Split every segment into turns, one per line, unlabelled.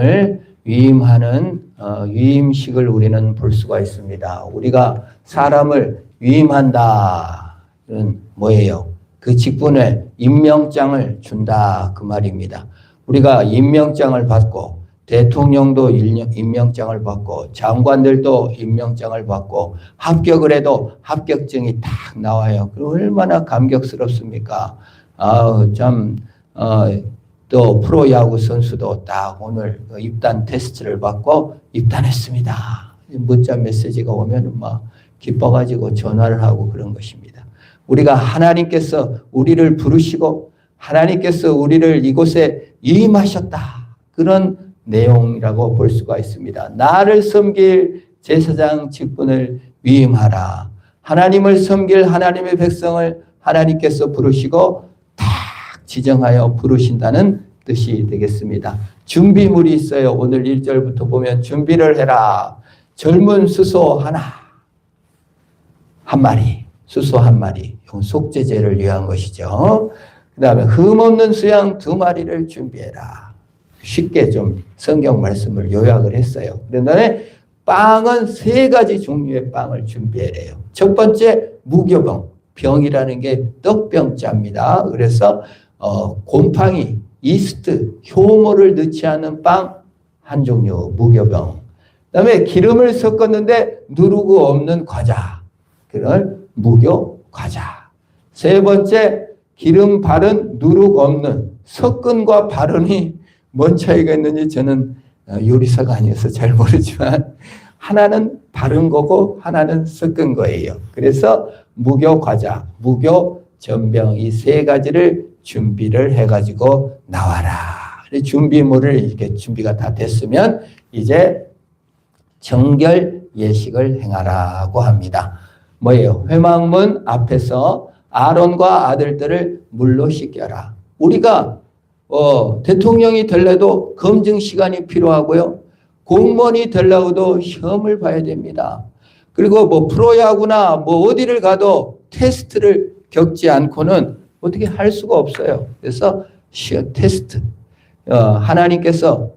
직분을 위임하는 위임식을 우리는 볼 수가 있습니다. 우리가 사람을 위임한다는 뭐예요? 그 직분에 임명장을 준다 그 말입니다. 우리가 임명장을 받고 대통령도 임명장을 받고 장관들도 임명장을 받고 합격을 해도 합격증이 딱 나와요. 그럼 얼마나 감격스럽습니까? 또 프로야구 선수도 딱 오늘 입단 테스트를 받고 입단했습니다. 문자 메시지가 오면 막 기뻐가지고 전화를 하고 그런 것입니다. 우리가 하나님께서 우리를 부르시고 하나님께서 우리를 이곳에 위임하셨다. 그런 내용이라고 볼 수가 있습니다. 나를 섬길 제사장 직분을 위임하라. 하나님을 섬길 하나님의 백성을 하나님께서 부르시고 딱 지정하여 부르신다는 뜻이 되겠습니다. 준비물이 있어요. 오늘 1절부터 보면 준비를 해라. 젊은 수소 한 마리, 수소 한 마리. 이건 속죄제를 위한 것이죠. 그 다음에 흠없는 수양 2마리를 준비해라. 쉽게 좀 성경 말씀을 요약을 했어요. 그런데 빵은 3가지 종류의 빵을 준비해래요. 첫 번째 무교병. 병이라는 게 떡병자입니다. 그래서 곰팡이, 이스트, 효모를 넣지 않은 빵 한 종류 무교병. 그 다음에 기름을 섞었는데 누르고 없는 과자. 그걸 무교 과자. 세 번째 기름 바른 누룩 없는 섞은과 바른이 뭔 차이가 있는지 저는 요리사가 아니어서 잘 모르지만 하나는 바른 거고 하나는 섞은 거예요. 그래서 무교 과자, 무교 전병 이 3가지를 준비를 해가지고 나와라. 준비물을 이렇게 준비가 다 됐으면 이제 정결 예식을 행하라고 합니다. 뭐예요? 회막문 앞에서 아론과 아들들을 물로 씻겨라. 우리가 대통령이 되려도 검증 시간이 필요하고요. 공무원이 되려고도 시험을 봐야 됩니다. 그리고 뭐 프로야구나 뭐 어디를 가도 테스트를 겪지 않고는 어떻게 할 수가 없어요. 그래서 테스트. 하나님께서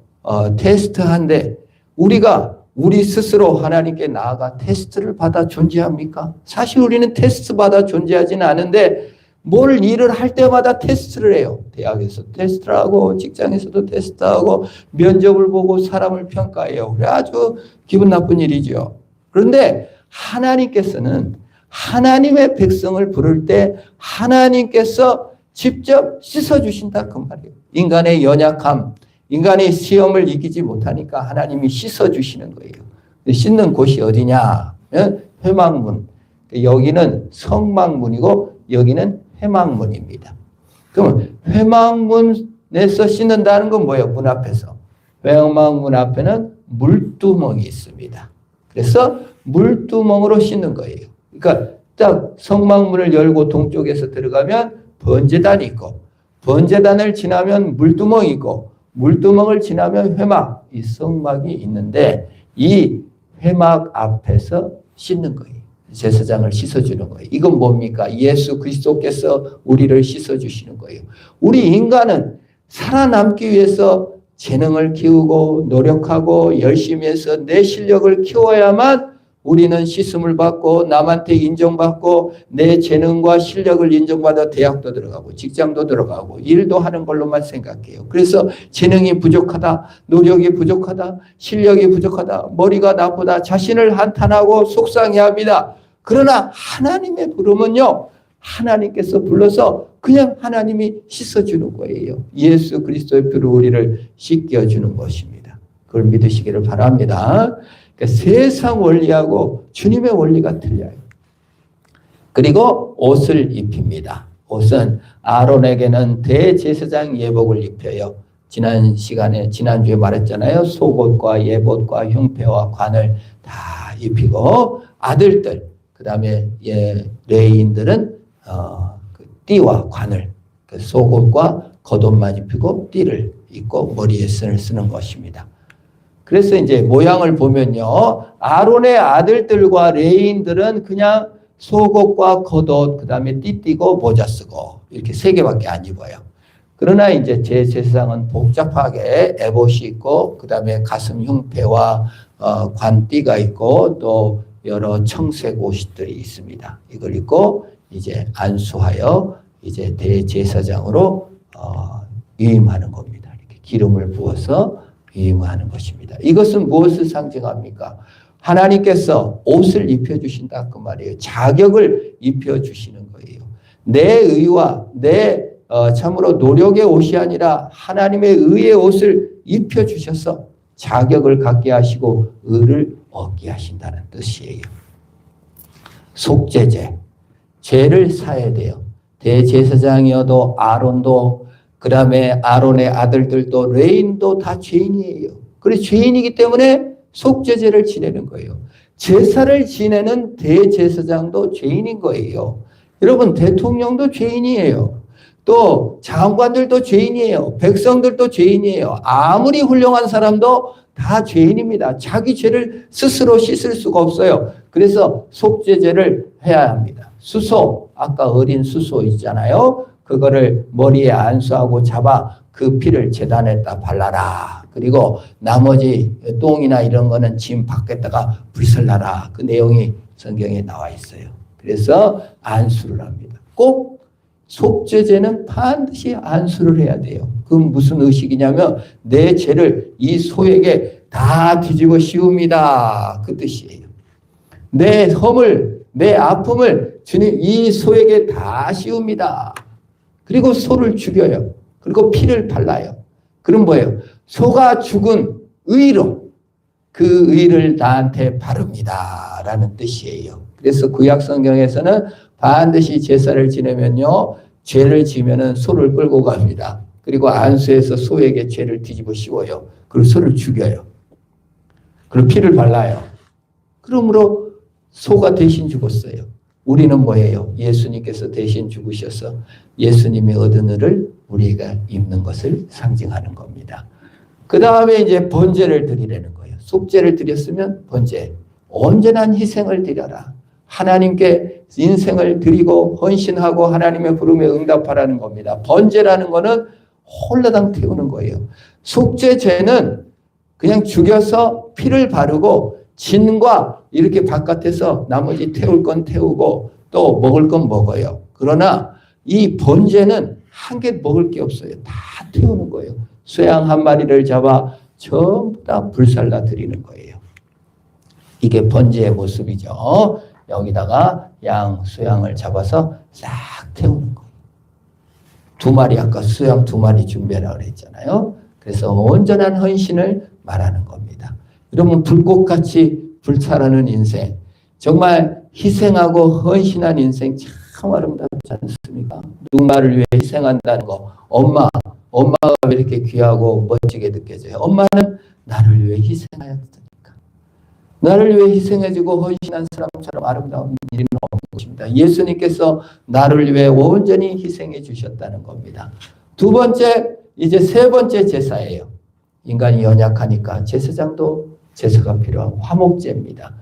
테스트한데 우리가 우리 스스로 하나님께 나아가 테스트를 받아 존재합니까? 사실 우리는 테스트 받아 존재하지는 않은데 뭘 일을 할 때마다 테스트를 해요. 대학에서 테스트를 하고 직장에서도 테스트하고 면접을 보고 사람을 평가해요. 그래 아주 기분 나쁜 일이죠. 그런데 하나님께서는 하나님의 백성을 부를 때 하나님께서 직접 씻어주신다 그 말이에요. 인간의 연약함, 인간의 시험을 이기지 못하니까 하나님이 씻어주시는 거예요. 씻는 곳이 어디냐? 회막문. 여기는 성막문이고 여기는 회막문입니다. 그러면 회막문에서 씻는다는 건 뭐예요? 문 앞에서. 회막문 앞에는 물두멍이 있습니다. 그래서 물두멍으로 씻는 거예요. 그러니까 딱 성막문을 열고 동쪽에서 들어가면 번제단이 있고 번제단을 지나면 물두멍이 있고 물두멍을 지나면 회막, 이 성막이 있는데 이 회막 앞에서 씻는 거예요. 제사장을 씻어주는 거예요. 이건 뭡니까? 예수 그리스도께서 우리를 씻어주시는 거예요. 우리 인간은 살아남기 위해서 재능을 키우고 노력하고 열심히 해서 내 실력을 키워야만 우리는 씻음을 받고 남한테 인정받고 내 재능과 실력을 인정받아 대학도 들어가고 직장도 들어가고 일도 하는 걸로만 생각해요. 그래서 재능이 부족하다, 노력이 부족하다, 실력이 부족하다, 머리가 나쁘다, 자신을 한탄하고 속상해합니다. 그러나 하나님의 부름은요, 하나님께서 불러서 그냥 하나님이 씻어주는 거예요. 예수 그리스도의 피로 우리를 씻겨주는 것입니다. 그걸 믿으시기를 바랍니다. 그러니까 세상 원리하고 주님의 원리가 틀려요. 그리고 옷을 입힙니다. 옷은 아론에게는 대제사장 예복을 입혀요. 지난주에 말했잖아요. 속옷과 예복과 흉패와 관을 다 입히고 아들들, 그 다음에 레위인들은 띠와 관을, 속옷과 겉옷만 입히고 띠를 입고 머리에 선을 쓰는 것입니다. 그래서 이제 모양을 보면요. 아론의 아들들과 레위인들은 그냥 속옷과 겉옷, 그 다음에 띠 띠고 모자 쓰고 이렇게 3개밖에 안 입어요. 그러나 이제 제 제사장은 복잡하게 에봇이 있고 그 다음에 가슴 흉패와 관띠가 있고 또 여러 청색 옷들이 있습니다. 이걸 입고 이제 안수하여 이제 대제사장으로 위임하는 겁니다. 이렇게 기름을 부어서 위임하는 것입니다. 이것은 무엇을 상징합니까? 하나님께서 옷을 입혀주신다 그 말이에요. 자격을 입혀주시는 거예요. 내 의와 내 참으로 노력의 옷이 아니라 하나님의 의의 옷을 입혀주셔서 자격을 갖게 하시고 의를 얻게 하신다는 뜻이에요. 속죄제, 죄를 사야 돼요. 대제사장이어도 아론도 그 다음에 아론의 아들들도 레인도 다 죄인이에요. 그래서 죄인이기 때문에 속죄제를 지내는 거예요. 제사를 지내는 대제사장도 죄인인 거예요. 여러분 대통령도 죄인이에요. 또 장관들도 죄인이에요. 백성들도 죄인이에요. 아무리 훌륭한 사람도 다 죄인입니다. 자기 죄를 스스로 씻을 수가 없어요. 그래서 속죄제를 해야 합니다. 수소, 아까 어린 수소 있잖아요. 그거를 머리에 안수하고 잡아 그 피를 제단에다 발라라. 그리고 나머지 똥이나 이런 거는 짐 밖에다가 불살라라. 그 내용이 성경에 나와 있어요. 그래서 안수를 합니다. 꼭 속죄제는 반드시 안수를 해야 돼요. 그건 무슨 의식이냐면 내 죄를 이 소에게 다 뒤집어 씌웁니다. 그 뜻이에요. 내 허물, 내 아픔을 주님 이 소에게 다 씌웁니다. 그리고 소를 죽여요. 그리고 피를 발라요. 그럼 뭐예요? 소가 죽은 의로 그 의를 나한테 바릅니다. 라는 뜻이에요. 그래서 구약 성경에서는 반드시 제사를 지내면요. 죄를 지면은 소를 끌고 갑니다. 그리고 안수해서 소에게 죄를 뒤집어 씌워요. 그리고 소를 죽여요. 그리고 피를 발라요. 그러므로 소가 대신 죽었어요. 우리는 뭐예요? 예수님께서 대신 죽으셔서 예수님의 얻은 의를 우리가 입는 것을 상징하는 겁니다. 그 다음에 이제 번제를 드리라는 거예요. 속죄를 드렸으면 번제. 온전한 희생을 드려라. 하나님께 인생을 드리고 헌신하고 하나님의 부름에 응답하라는 겁니다. 번제라는 거는 홀라당 태우는 거예요. 속죄죄는 그냥 죽여서 피를 바르고 진과 이렇게 바깥에서 나머지 태울 건 태우고 또 먹을 건 먹어요. 그러나 이 번제는 한 개 먹을 게 없어요. 다 태우는 거예요. 쇠양 한 마리를 잡아 전부 다 불살라 드리는 거예요. 이게 번제의 모습이죠. 여기다가 양, 수양을 잡아서 싹 태우는 거예요. 두 마리, 아까 수양 두 마리 준비하라고 그랬잖아요. 그래서 온전한 헌신을 말하는 겁니다. 여러분, 불꽃같이 불타라는 인생, 정말 희생하고 헌신한 인생 참 아름답지 않습니까? 누군가를 위해 희생한다는 거, 엄마가 왜 이렇게 귀하고 멋지게 느껴져요? 엄마는 나를 위해 희생하였으니까. 나를 위해 희생해주고 헌신한 사람처럼 아름다운 일은 없는 것입니다. 예수님께서 나를 위해 온전히 희생해 주셨다는 겁니다. 두 번째, 이제 세 번째 제사예요. 인간이 연약하니까 제사장도 제사가 필요한 화목제입니다.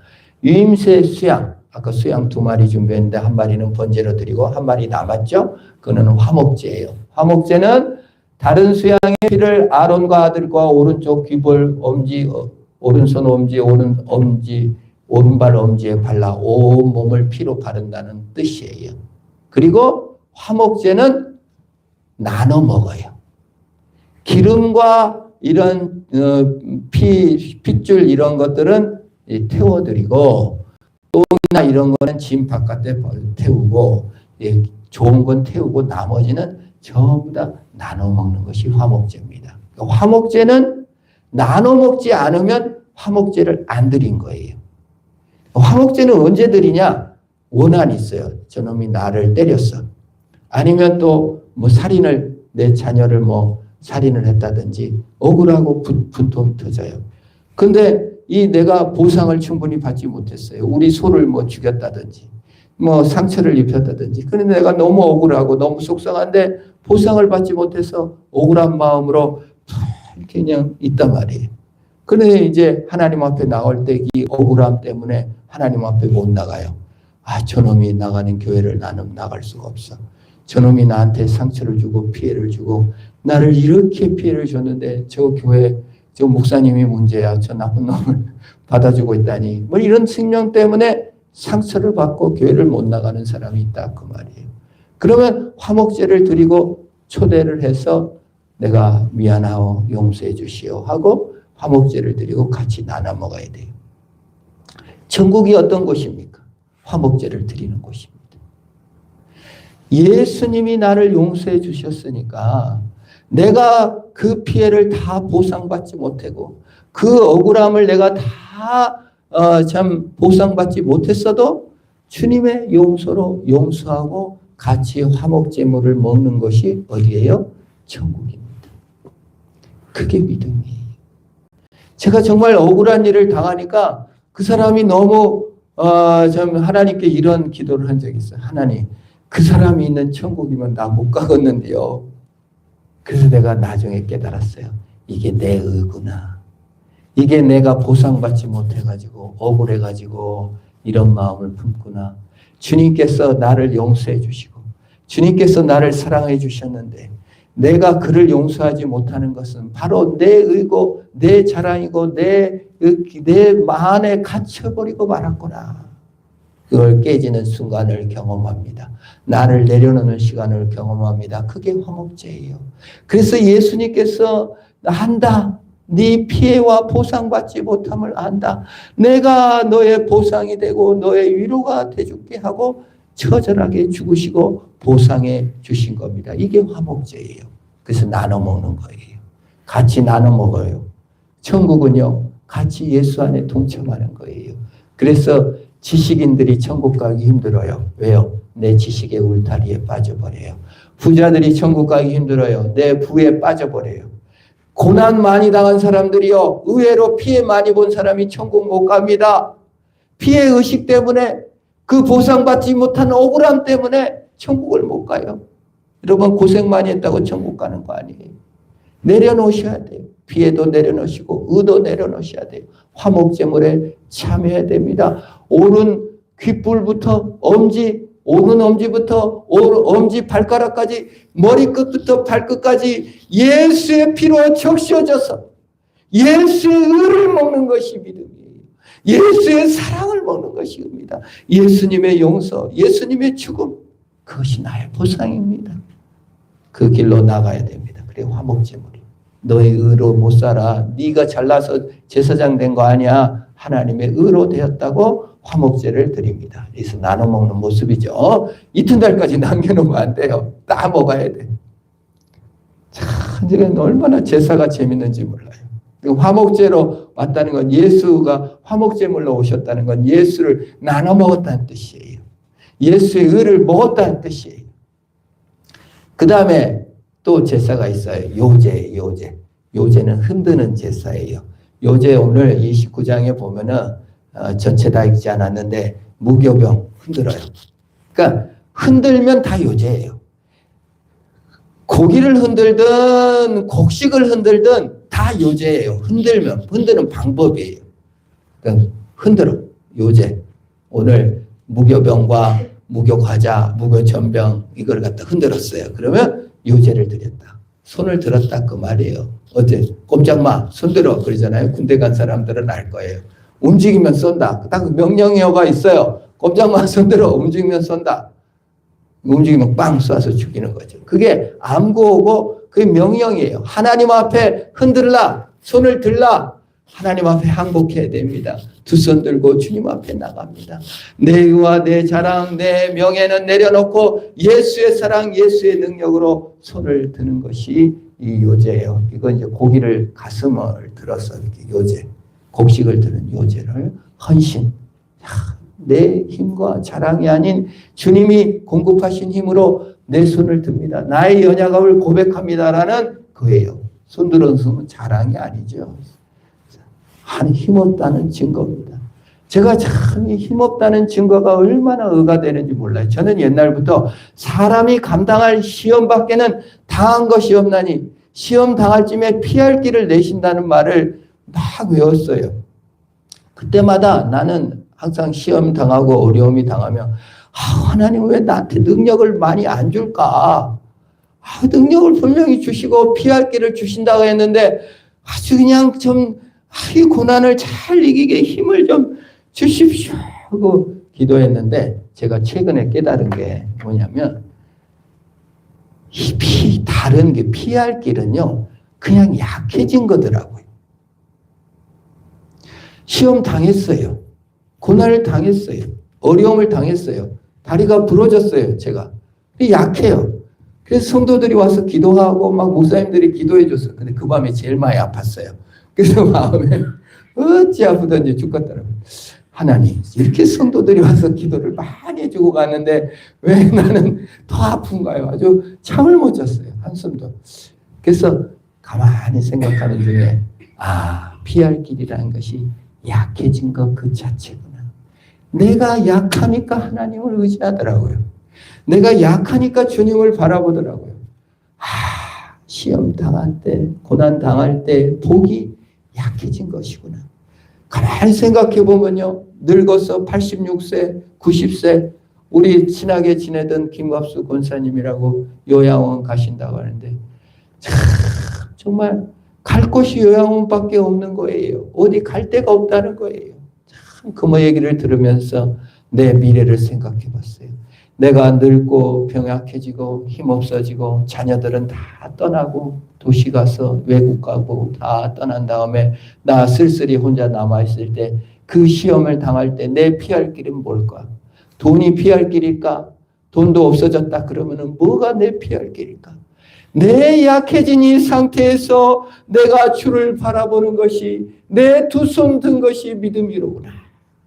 유임새 수양, 아까 수양 두 마리 준비했는데 한 마리는 번제로 드리고 한 마리 남았죠? 그거는 화목제예요. 화목제는 다른 수양의 피를 아론과 아들과 오른쪽 귀볼, 엄지, 오른손 엄지, 오른발 엄지에 발라 온 몸을 피로 바른다는 뜻이에요. 그리고 화목제는 나눠 먹어요. 기름과 이런 핏줄 이런 것들은 태워드리고 똥이나 이런 거는 짐 바깥에 태우고 좋은 건 태우고 나머지는 전부 다 나눠 먹는 것이 화목제입니다. 그러니까 화목제는 나눠 먹지 않으면 화목제를 안 드린 거예요. 화목제는 언제 드리냐? 원한이 있어요. 저놈이 나를 때렸어. 아니면 또 뭐 살인을, 내 자녀를 뭐 살인을 했다든지 억울하고 분통이 터져요. 근데 이 내가 보상을 충분히 받지 못했어요. 우리 소를 뭐 죽였다든지 뭐 상처를 입혔다든지. 그런데 내가 너무 억울하고 너무 속상한데 보상을 받지 못해서 억울한 마음으로 이렇게 그냥 있단 말이에요. 그런데 이제 하나님 앞에 나올 때 이 억울함 때문에 하나님 앞에 못 나가요. 아, 저놈이 나가는 교회를 나는 나갈 수가 없어. 저놈이 나한테 상처를 주고 피해를 주고 나를 이렇게 피해를 줬는데 저 교회 저 목사님이 문제야. 저 나쁜 놈을 받아주고 있다니. 뭐 이런 신령 때문에 상처를 받고 교회를 못 나가는 사람이 있다 그 말이에요. 그러면 화목제를 드리고 초대를 해서 내가 미안하오 용서해 주시오 하고 화목제를 드리고 같이 나눠 먹어야 돼요. 천국이 어떤 곳입니까? 화목제를 드리는 곳입니다. 예수님이 나를 용서해 주셨으니까 내가 그 피해를 다 보상받지 못하고 그 억울함을 내가 다 참 보상받지 못했어도 주님의 용서로 용서하고 같이 화목제물을 먹는 것이 어디예요? 천국입니다. 그게 믿음이에요. 제가 정말 억울한 일을 당하니까 그 사람이 너무 참 하나님께 이런 기도를 한 적이 있어요. 하나님, 그 사람이 있는 천국이면 나 못 가겠는데요. 그래서 내가 나중에 깨달았어요. 이게 내 의구나. 이게 내가 보상받지 못해가지고 억울해가지고 이런 마음을 품구나. 주님께서 나를 용서해 주시고 주님께서 나를 사랑해 주셨는데 내가 그를 용서하지 못하는 것은 바로 내 의고 내 자랑이고 내 안에 갇혀버리고 말았구나. 그걸 깨지는 순간을 경험합니다. 나를 내려놓는 시간을 경험합니다. 그게 화목제예요. 그래서 예수님께서 한다. 네 피해와 보상받지 못함을 안다. 내가 너의 보상이 되고 너의 위로가 되줄게 하고 처절하게 죽으시고 보상해 주신 겁니다. 이게 화목제예요. 그래서 나눠 먹는 거예요. 같이 나눠 먹어요. 천국은요. 같이 예수 안에 동참하는 거예요. 그래서 지식인들이 천국 가기 힘들어요. 왜요? 내 지식의 울타리에 빠져버려요. 부자들이 천국 가기 힘들어요. 내 부에 빠져버려요. 고난 많이 당한 사람들이요. 의외로 피해 많이 본 사람이 천국 못 갑니다. 피해 의식 때문에 그 보상받지 못한 억울함 때문에 천국을 못 가요. 여러분 고생 많이 했다고 천국 가는 거 아니에요. 내려놓으셔야 돼요. 피해도 내려놓으시고 의도 내려놓으셔야 돼요. 화목제물에 참여해야 됩니다. 오른 귓불부터 오른 엄지부터 엄지 발가락까지 머리끝부터 발끝까지 예수의 피로 적셔져서 예수의 의를 먹는 것이 믿음이에요. 예수의 사랑을 먹는 것입니다. 예수님의 용서, 예수님의 죽음, 그것이 나의 보상입니다. 그 길로 나가야 됩니다. 그래 화목제물이. 너의 의로 못 살아. 네가 잘나서 제사장 된 거 아니야. 하나님의 의로 되었다고 화목제를 드립니다. 그래서 나눠 먹는 모습이죠. 이튿날까지 남겨놓으면 안 돼요. 다 먹어야 돼. 참, 이건 얼마나 제사가 재밌는지 몰라요. 화목제로 왔다는 건 예수가 화목제물로 오셨다는 건 예수를 나눠 먹었다는 뜻이에요. 예수의 의를 먹었다는 뜻이에요. 그 다음에 또 제사가 있어요. 요제. 요제는 흔드는 제사예요. 요제 오늘 29장에 보면은 전체 다 읽지 않았는데 무교병 흔들어요. 그러니까 흔들면 다 요제예요. 고기를 흔들든 곡식을 흔들든 다 요제예요. 흔드는 방법이에요. 그러니까 흔들어 요제. 오늘 무교병과 무교과자, 무교전병 이걸 갖다 흔들었어요. 그러면 요제를 드렸다. 손을 들었다 그 말이에요. 어제 꼼짝마 손 들어 그러잖아요. 군대 간 사람들은 알 거예요. 움직이면 쏜다. 딱 명령어가 있어요. 꼼짝마 손 들어 움직이면 쏜다. 움직이면 빵 쏴서 죽이는 거죠. 그게 암고고 그게 명령이에요. 하나님 앞에 흔들라. 손을 들라. 하나님 앞에 항복해야 됩니다. 두 손 들고 주님 앞에 나갑니다. 내 의와 내 자랑, 내 명예는 내려놓고 예수의 사랑, 예수의 능력으로 손을 드는 것이 이 요제예요. 이건 이제 고기를 가슴을 들어서 이렇게 요제, 곡식을 드는 요제를 헌신. 내 힘과 자랑이 아닌 주님이 공급하신 힘으로 내 손을 듭니다. 나의 연약함을 고백합니다라는 거예요. 손 들은 손은 자랑이 아니죠. 힘없다는 증거입니다. 제가 참 힘없다는 증거가 얼마나 의가 되는지 몰라요. 저는 옛날부터 사람이 감당할 시험 밖에는 당한 것이 없나니 시험 당할 쯤에 피할 길을 내신다는 말을 막 외웠어요. 그때마다 나는 항상 시험 당하고 어려움이 당하면 하나님 왜 나한테 능력을 많이 안 줄까? 능력을 분명히 주시고 피할 길을 주신다고 했는데 아주 그냥 좀 이 고난을 잘 이기게 힘을 좀 주십시오 하고 기도했는데 제가 최근에 깨달은 게 뭐냐면 다른 게 피할 길은요 그냥 약해진 거더라고요. 시험 당했어요. 고난을 당했어요. 어려움을 당했어요. 다리가 부러졌어요. 제가. 약해요. 그래서 성도들이 와서 기도하고 막 목사님들이 기도해 줬어요. 근데 그 밤에 제일 많이 아팠어요. 그래서 마음에 어찌 아프던지 죽겠더라고요. 하나님 이렇게 성도들이 와서 기도를 많이 해주고 갔는데 왜 나는 더 아픈가요? 아주 잠을 못 잤어요. 한숨도. 그래서 가만히 생각하는 중에 피할 길이라는 것이 약해진 것 그 자체구나. 내가 약하니까 하나님을 의지하더라고요. 내가 약하니까 주님을 바라보더라고요. 시험 당할 때, 고난 당할 때 복이 약해진 것이구나. 가만히 생각해 보면요. 늙어서 86세, 90세 우리 친하게 지내던 김갑수 권사님이라고 요양원 가신다고 하는데 정말 갈 곳이 요양원밖에 없는 거예요. 어디 갈 데가 없다는 거예요. 참 그 얘기를 들으면서 내 미래를 생각해 봤어요. 내가 늙고 병약해지고 힘없어지고 자녀들은 다 떠나고 도시 가서 외국 가고 다 떠난 다음에 나 쓸쓸히 혼자 남아있을 때 그 시험을 당할 때 내 피할 길은 뭘까? 돈이 피할 길일까? 돈도 없어졌다 그러면은 뭐가 내 피할 길일까? 내 약해진 이 상태에서 내가 주를 바라보는 것이 내 두 손 든 것이 믿음이로구나.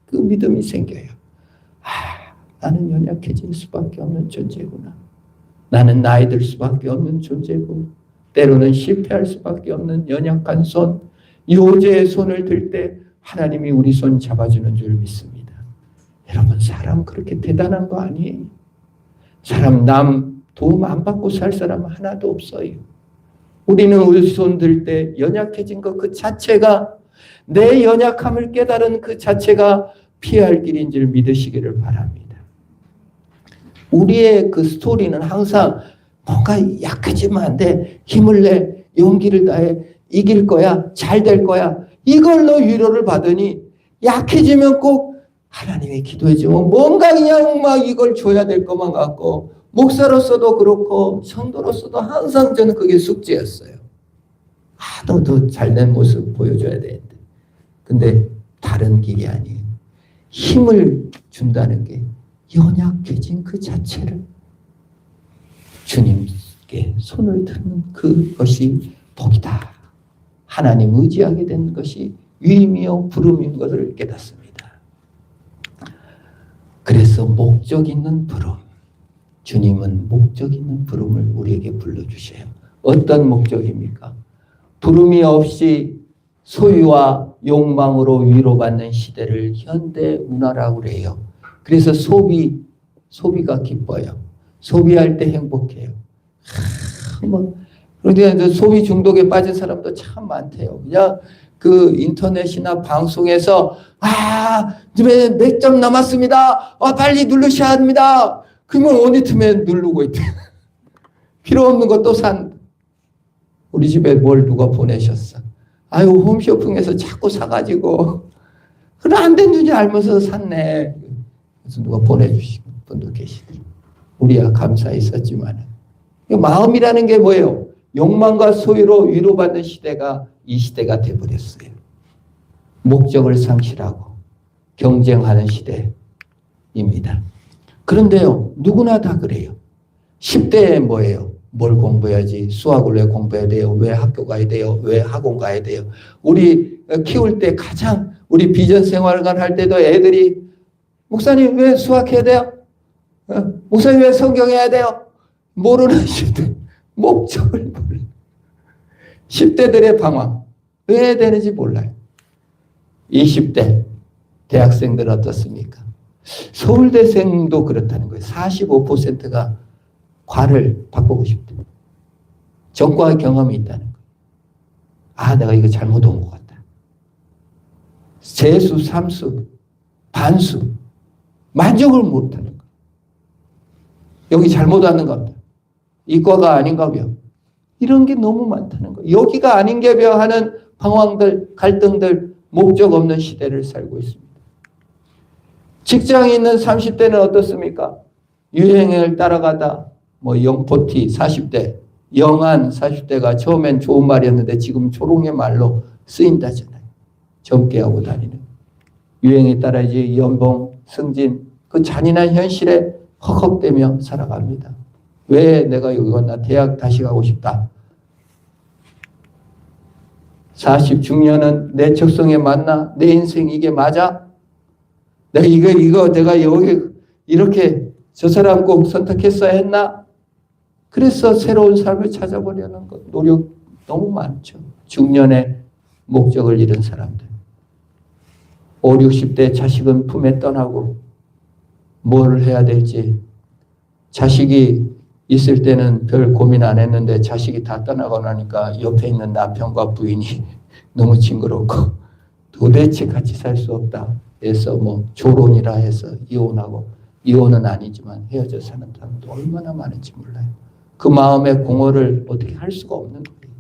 그 믿음이 생겨요. 나는 연약해질 수밖에 없는 존재구나. 나는 나이 들 수밖에 없는 존재고 때로는 실패할 수밖에 없는 연약한 손, 요제의 손을 들 때 하나님이 우리 손 잡아주는 줄 믿습니다. 여러분 사람 그렇게 대단한 거 아니에요. 사람 남 도움 안 받고 살 사람 하나도 없어요. 우리는 우리 손 들 때 연약해진 것 그 자체가 내 연약함을 깨달은 그 자체가 피할 길인 줄 믿으시기를 바랍니다. 우리의 그 스토리는 항상 뭔가 약해지면 안 돼. 힘을 내. 용기를 다해. 이길 거야. 잘 될 거야. 이걸로 위로를 받으니 약해지면 꼭 하나님이 기도해주면 뭔가 그냥 막 이걸 줘야 될 것만 같고 목사로서도 그렇고 성도로서도 항상 저는 그게 숙제였어요. 더 잘된 모습 보여줘야 되는데. 근데 다른 길이 아니에요. 힘을 준다는 게 연약해진 그 자체를 주님께 손을 드는 그것이 복이다. 하나님 의지하게 된 것이 위임이요 부름인 것을 깨닫습니다. 그래서 목적 있는 부름. 주님은 목적 있는 부름을 우리에게 불러주셔요. 어떤 목적입니까? 부름이 없이 소유와 욕망으로 위로받는 시대를 현대 문화라고 그래요. 그래서 소비가 기뻐요. 소비할 때 행복해요. 그런데 소비 중독에 빠진 사람도 참 많대요. 그냥 그 인터넷이나 방송에서 몇 점 남았습니다. 빨리 누르셔야 합니다. 그러면 어느 틈에 누르고 있대. 필요 없는 거 또 산. 우리 집에 뭘 누가 보내셨어. 홈쇼핑에서 자꾸 사가지고 그래 안 된 줄 알면서 샀네. 그래서 누가 보내주신 분도 계시더라고요. 우리야 감사히 썼지만 마음이라는 게 뭐예요? 욕망과 소유로 위로받는 시대가 이 시대가 돼버렸어요. 목적을 상실하고 경쟁하는 시대입니다. 그런데요, 누구나 다 그래요. 10대에 뭐예요? 뭘 공부해야지? 수학을 왜 공부해야 돼요? 왜 학교 가야 돼요? 왜 학원 가야 돼요? 우리 키울 때 가장 우리 비전 생활관 할 때도 애들이 목사님 왜 수학해야 돼요? 목사님 왜 성경해야 돼요? 모르는 10대. 목적을 몰라. 10대들의 방황. 왜 되는지 몰라요. 20대 대학생들 어떻습니까? 서울대생도 그렇다는 거예요. 45%가 과를 바꾸고 싶대요. 전과 경험이 있다는 거예요. 내가 이거 잘못 온 것 같다. 재수, 삼수, 반수 만족을 못하는 거예요. 여기 잘못 왔는 겁니다. 이과가 아닌가벼. 이런 게 너무 많다는 거예요. 여기가 아닌가벼 하는 방황들, 갈등들, 목적 없는 시대를 살고 있습니다. 직장에 있는 30대는 어떻습니까? 유행을 따라가다 영포티 40대, 영한 40대가 처음엔 좋은 말이었는데 지금 조롱의 말로 쓰인다잖아요. 젊게 하고 다니는. 유행에 따라야지 연봉, 승진, 그 잔인한 현실에 헉헉대며 살아갑니다. 왜 내가 여기 왔나? 대학 다시 가고 싶다. 40 중년은 내 적성에 맞나? 내 인생 이게 맞아? 내가 여기 이렇게 저 사람 꼭 선택했어야 했나? 그래서 새로운 삶을 찾아보려는 것, 노력 너무 많죠. 중년의 목적을 잃은 사람들. 5, 60대 자식은 품에 떠나고 뭘 해야 될지. 자식이 있을 때는 별 고민 안 했는데 자식이 다 떠나고 나니까 옆에 있는 남편과 부인이 너무 징그럽고 도대체 같이 살 수 없다 해서 조론이라 해서 이혼하고, 이혼은 아니지만 헤어져 사는 사람도 얼마나 많은지 몰라요. 그 마음의 공허를 어떻게 할 수가 없는 거예요.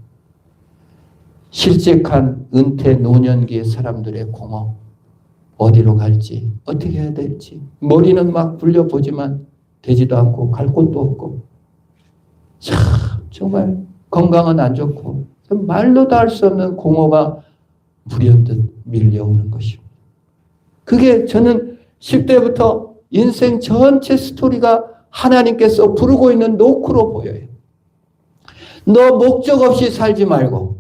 실직한 은퇴 노년기의 사람들의 공허, 어디로 갈지, 어떻게 해야 될지. 머리는 막 굴려보지만 되지도 않고 갈 곳도 없고, 참 정말 건강은 안 좋고 말로도 할 수 없는 공허가 불현듯 밀려오는 것입니다. 그게 저는 10대부터 인생 전체 스토리가 하나님께서 부르고 있는 노크로 보여요. 너 목적 없이 살지 말고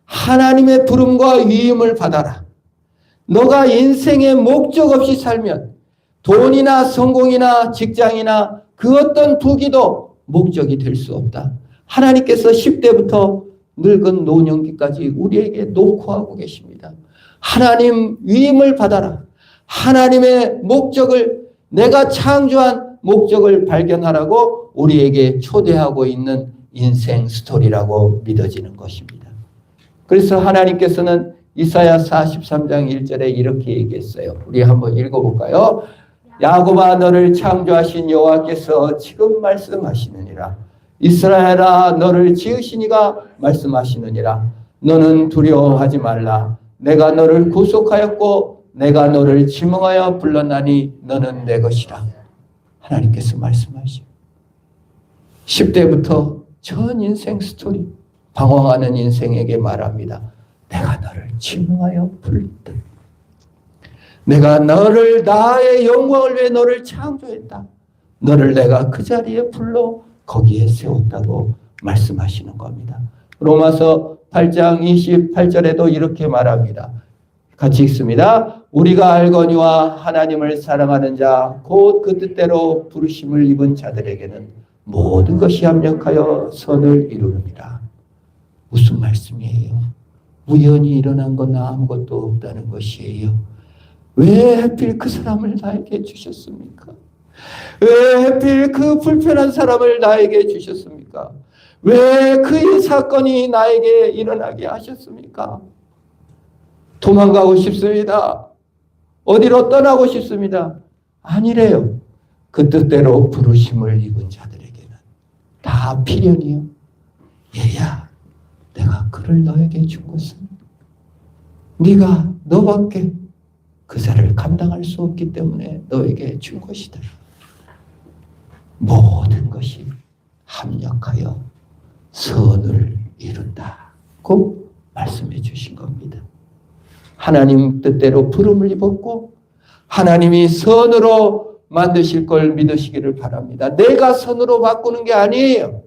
하나님의 부름과 위임을 받아라. 너가 인생의 목적 없이 살면 돈이나 성공이나 직장이나 그 어떤 부귀도 목적이 될 수 없다. 하나님께서 10대부터 늙은 노년기까지 우리에게 노크하고 계십니다. 하나님 위임을 받아라. 하나님의 목적을, 내가 창조한 목적을 발견하라고 우리에게 초대하고 있는 인생 스토리라고 믿어지는 것입니다. 그래서 하나님께서는 이사야 43장 1절에 이렇게 얘기했어요. 우리 한번 읽어볼까요? 야곱아, 너를 창조하신 여호와께서 지금 말씀하시느니라. 이스라엘아, 너를 지으신 이가 말씀하시느니라. 너는 두려워하지 말라. 내가 너를 구속하였고 내가 너를 지명하여 불렀나니 너는 내 것이라. 하나님께서 말씀하시오. 10대부터 전 인생 스토리, 방황하는 인생에게 말합니다. 내가 너를 지명하여 불렀다. 내가 너를, 나의 영광을 위해 너를 창조했다. 너를 내가 그 자리에 불러 거기에 세웠다고 말씀하시는 겁니다. 로마서 8장 28절에도 이렇게 말합니다. 같이 읽습니다. 우리가 알거니와 하나님을 사랑하는 자, 곧 그 뜻대로 부르심을 입은 자들에게는 모든 것이 합력하여 선을 이루느니라. 무슨 말씀이에요? 우연히 일어난 건 아무것도 없다는 것이에요. 왜 하필 그 사람을 나에게 주셨습니까? 왜 하필 그 불편한 사람을 나에게 주셨습니까? 왜 그 사건이 나에게 일어나게 하셨습니까? 도망가고 싶습니다. 어디로 떠나고 싶습니다. 아니래요. 그 뜻대로 부르심을 입은 자들에게는 다 필연이요. 얘야, 내가 그를 너에게 준 것은 네가 너밖에 그 사를 감당할 수 없기 때문에 너에게 준 것이다. 모든 것이 합력하여 선을 이룬다고 말씀해 주신 겁니다. 하나님 뜻대로 부름을 입었고 하나님이 선으로 만드실 걸 믿으시기를 바랍니다. 내가 선으로 바꾸는 게 아니에요.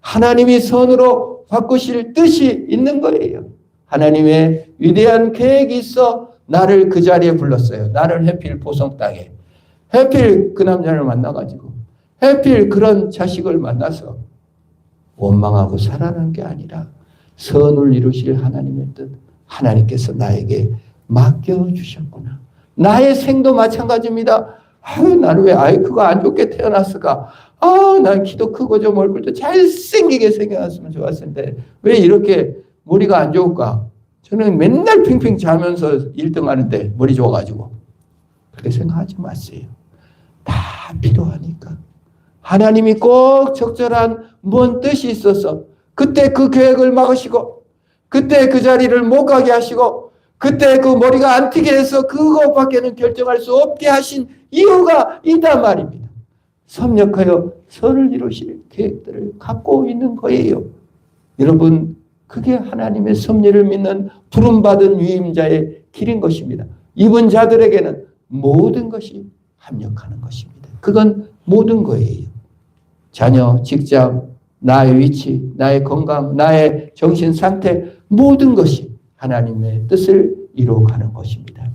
하나님이 선으로 바꾸실 뜻이 있는 거예요. 하나님의 위대한 계획이 있어 나를 그 자리에 불렀어요. 나를 해필 보성 땅에, 해필 그 남자를 만나가지고, 해필 그런 자식을 만나서 원망하고 살아나는 게 아니라 선을 이루실 하나님의 뜻, 하나님께서 나에게 맡겨주셨구나. 나의 생도 마찬가지입니다. 나는 왜 아이크가 안 좋게 태어났을까? 난 키도 크고 좀 얼굴도 잘생기게 생겨났으면 좋았을 텐데 왜 이렇게 머리가 안 좋을까? 저는 맨날 핑핑 자면서 1등 하는데 머리 좋아가지고. 그렇게 생각하지 마세요. 다 필요하니까. 하나님이 꼭 적절한 뭔 뜻이 있어서 그때 그 계획을 막으시고 그때 그 자리를 못 가게 하시고 그때 그 머리가 안 튀게 해서 그것밖에는 결정할 수 없게 하신 이유가 있단 말입니다. 섭력하여 선을 이루실 계획들을 갖고 있는 거예요. 여러분, 그게 하나님의 섭리를 믿는 부름받은 유임자의 길인 것입니다. 입은 자들에게는 모든 것이 합력하는 것입니다. 그건 모든 거예요. 자녀, 직장, 나의 위치, 나의 건강, 나의 정신 상태, 모든 것이 하나님의 뜻을 이루어가는 것입니다.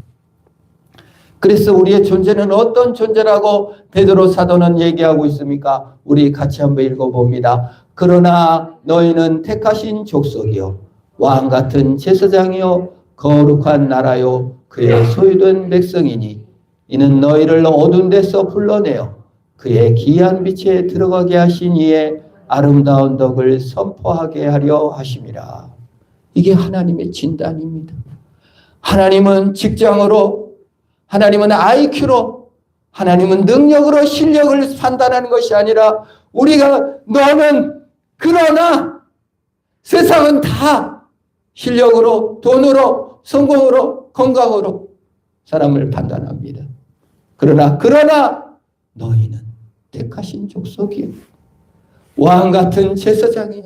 그래서 우리의 존재는 어떤 존재라고 베드로 사도는 얘기하고 있습니까? 우리 같이 한번 읽어봅니다. 그러나 너희는 택하신 족속이요 왕 같은 제사장이요 거룩한 나라요 그의 소유된 백성이니 이는 너희를 어두운 데서 불러내어 그의 기이한 빛에 들어가게 하신 이의 아름다운 덕을 선포하게 하려 하심이라. 이게 하나님의 진단입니다. 하나님은 직장으로, 하나님은 IQ로, 하나님은 능력으로 실력을 판단하는 것이 아니라 우리가 너는 그러나 세상은 다 실력으로, 돈으로, 성공으로, 건강으로 사람을 판단합니다. 그러나 너희는 택하신 족속이요 왕 같은 제사장이요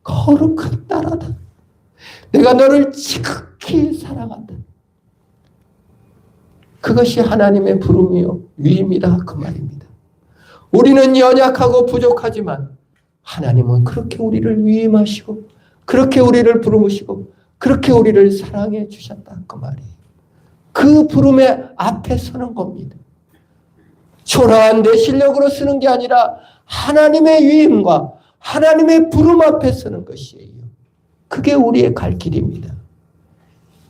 거룩한 나라다. 내가 너를 지극히 사랑한다. 그것이 하나님의 부름이요 위임이다 그 말입니다. 우리는 연약하고 부족하지만 하나님은 그렇게 우리를 위임하시고 그렇게 우리를 부르시고 그렇게 우리를 사랑해 주셨다 그 말이에요. 그 부름의 앞에 서는 겁니다. 초라한 내 실력으로 쓰는 게 아니라 하나님의 위임과 하나님의 부름 앞에 서는 것이에요. 그게 우리의 갈 길입니다.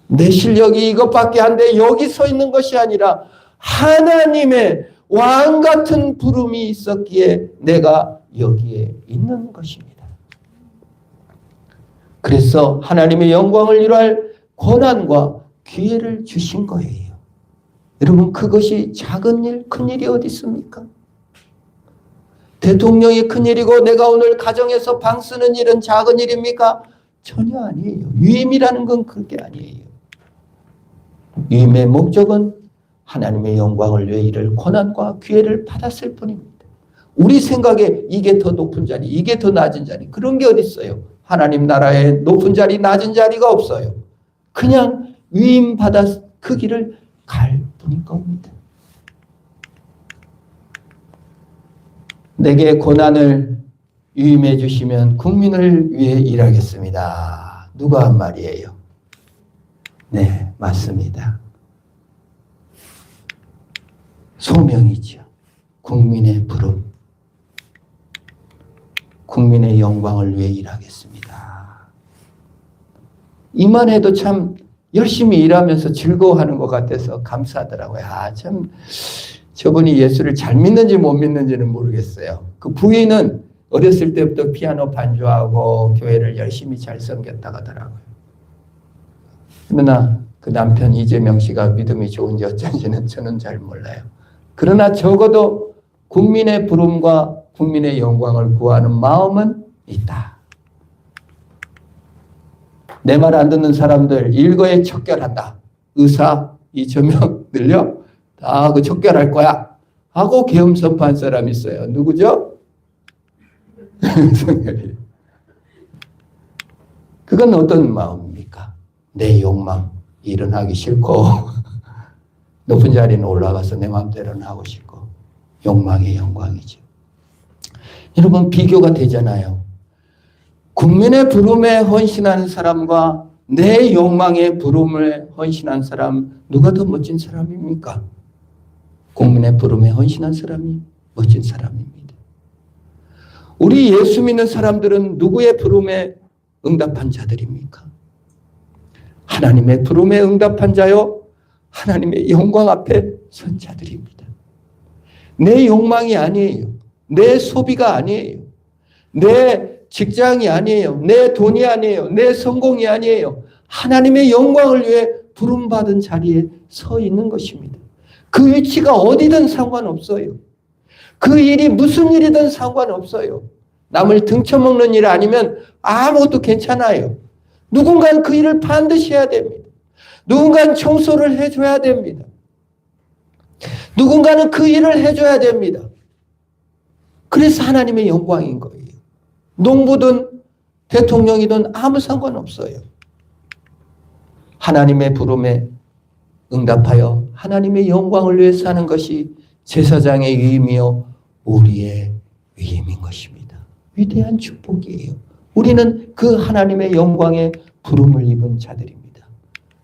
내 실력이 이것밖에 안 돼 여기 서 있는 것이 아니라 하나님의 왕 같은 부름이 있었기에 내가 여기에 있는 것입니다. 그래서 하나님의 영광을 이루할 권한과 기회를 주신 거예요. 여러분 그것이 작은 일, 큰 일이 어디 있습니까? 대통령이 큰 일이고 내가 오늘 가정에서 방 쓰는 일은 작은 일입니까? 전혀 아니에요. 위임이라는 건 그게 아니에요. 위임의 목적은 하나님의 영광을 위해 이를 권한과 기회를 받았을 뿐입니다. 우리 생각에 이게 더 높은 자리, 이게 더 낮은 자리 그런 게 어디 있어요? 하나님 나라에 높은 자리, 낮은 자리가 없어요. 그냥 위임받아 그 길을 갈 뿐인 겁니다. 내게 고난을 위임해 주시면 국민을 위해 일하겠습니다. 누가 한 말이에요? 네, 맞습니다. 소명이죠. 국민의 부름. 국민의 영광을 위해 일하겠습니다. 이만 해도 참 열심히 일하면서 즐거워하는 것 같아서 감사하더라고요. 참 저분이 예수를 잘 믿는지 못 믿는지는 모르겠어요. 그 부인은 어렸을 때부터 피아노 반주하고 교회를 열심히 잘 섬겼다고 하더라고요. 그러나 그 남편 이재명 씨가 믿음이 좋은지 어쩐지는 저는 잘 몰라요. 그러나 적어도 국민의 부름과 국민의 영광을 구하는 마음은 있다. 내 말 안 듣는 사람들 일거에 척결한다. 의사 이 저명들요 다 그 척결할 거야 하고 계엄 선포한 사람이 있어요. 누구죠? 그건 어떤 마음입니까? 내 욕망 일은 하기 싫고 높은 자리는 올라가서 내 마음대로는 하고 싶고 욕망의 영광이죠. 여러분 비교가 되잖아요. 국민의 부름에 헌신하는 사람과 내 욕망의 부름에 헌신한 사람 누가 더 멋진 사람입니까? 국민의 부름에 헌신한 사람이 멋진 사람입니다. 우리 예수 믿는 사람들은 누구의 부름에 응답한 자들입니까? 하나님의 부름에 응답한 자요. 하나님의 영광 앞에 선 자들입니다. 내 욕망이 아니에요. 내 소비가 아니에요. 내 직장이 아니에요. 내 돈이 아니에요. 내 성공이 아니에요. 하나님의 영광을 위해 부름받은 자리에 서 있는 것입니다. 그 위치가 어디든 상관없어요. 그 일이 무슨 일이든 상관없어요. 남을 등쳐먹는 일 아니면 아무것도 괜찮아요. 누군가는 그 일을 반드시 해야 됩니다. 누군가는 청소를 해줘야 됩니다. 누군가는 그 일을 해줘야 됩니다. 그래서 하나님의 영광인 거예요. 농부든 대통령이든 아무 상관없어요. 하나님의 부름에 응답하여 하나님의 영광을 위해서 하는 것이 제사장의 위임이요 우리의 위임인 것입니다. 위대한 축복이에요. 우리는 그 하나님의 영광에 부름을 입은 자들입니다.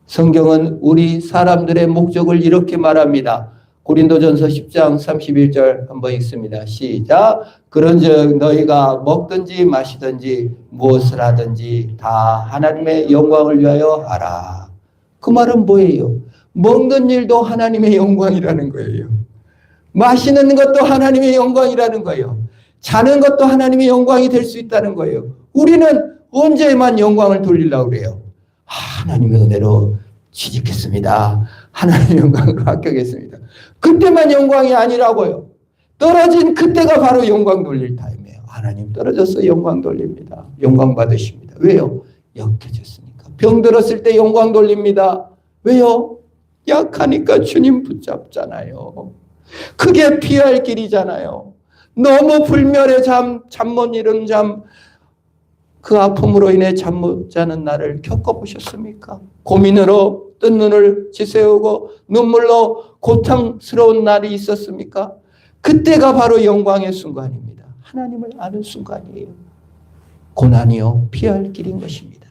성경은 우리 사람들의 목적을 이렇게 말합니다. 고린도전서 10장 31절 한번 읽습니다. 시작. 그런즉 너희가 먹든지 마시든지 무엇을 하든지 다 하나님의 영광을 위하여 하라. 그 말은 뭐예요? 먹는 일도 하나님의 영광이라는 거예요. 마시는 것도 하나님의 영광이라는 거예요. 자는 것도 하나님의 영광이 될 수 있다는 거예요. 우리는 언제만 영광을 돌리려고 그래요? 하나님의 은혜로 취직했습니다. 하나님의 영광으로 합격했습니다. 그때만 영광이 아니라고요. 떨어진 그때가 바로 영광 돌릴 타임이에요. 하나님 떨어져서 영광 돌립니다. 영광 받으십니다. 왜요? 약해졌으니까. 병 들었을 때 영광 돌립니다. 왜요? 약하니까 주님 붙잡잖아요. 그게 피할 길이잖아요. 너무 불멸의 잠 못 이룬 잠, 그 아픔으로 인해 잠 못 자는 날을 겪어보셨습니까? 고민으로 뜬 눈을 지새우고 눈물로 고통스러운 날이 있었습니까? 그때가 바로 영광의 순간입니다. 하나님을 아는 순간이에요. 고난이요 피할 길인 것입니다.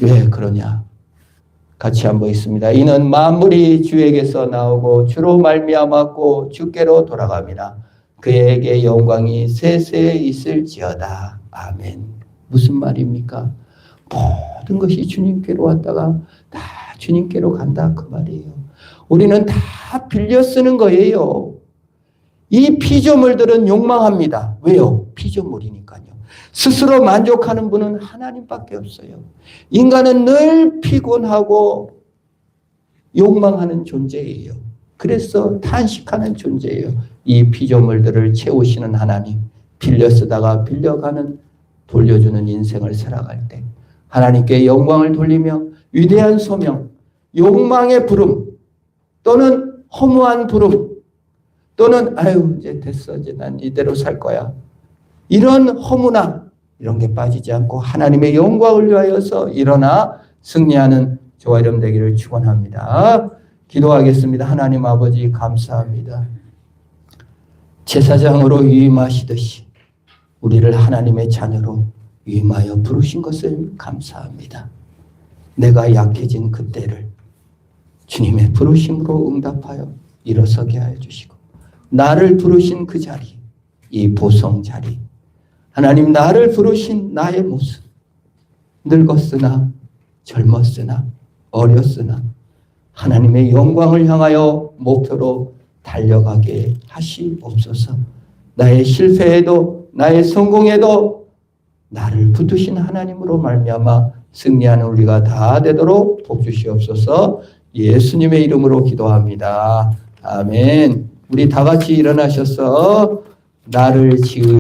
왜 그러냐? 같이 한번 있습니다. 이는 만물이 주에게서 나오고 주로 말미암았고 주께로 돌아갑니다. 그에게 영광이 세세에 있을지어다. 아멘. 무슨 말입니까? 모든 것이 주님께로 왔다가 다 주님께로 간다 그 말이에요. 우리는 다 빌려 쓰는 거예요. 이 피조물들은 욕망합니다. 왜요? 피조물이니까요. 스스로 만족하는 분은 하나님밖에 없어요. 인간은 늘 피곤하고 욕망하는 존재예요. 그래서 탄식하는 존재예요. 이 피조물들을 채우시는 하나님, 빌려 쓰다가 빌려가는 돌려주는 인생을 살아갈 때 하나님께 영광을 돌리며 위대한 소명, 욕망의 부름 또는 허무한 부름 또는 아유 이제 됐어 이제 난 이대로 살 거야 이런 허무나 이런 게 빠지지 않고 하나님의 영광을 위하여서 일어나 승리하는 저와 여러분 되기를 축원합니다. 기도하겠습니다. 하나님 아버지 감사합니다. 제사장으로 위임하시듯이 우리를 하나님의 자녀로 위임하여 부르신 것을 감사합니다. 내가 약해진 그때를 주님의 부르심으로 응답하여 일어서게 하여 주시고 나를 부르신 그 자리, 이 보성 자리, 하나님 나를 부르신 나의 모습, 늙었으나 젊었으나 어렸으나 하나님의 영광을 향하여 목표로 달려가게 하시옵소서. 나의 실패에도 나의 성공에도 나를 붙드신 하나님으로 말미암아 승리하는 우리가 다 되도록 복주시옵소서. 예수님의 이름으로 기도합니다. 아멘. 우리 다 같이 일어나셔서 나를 지으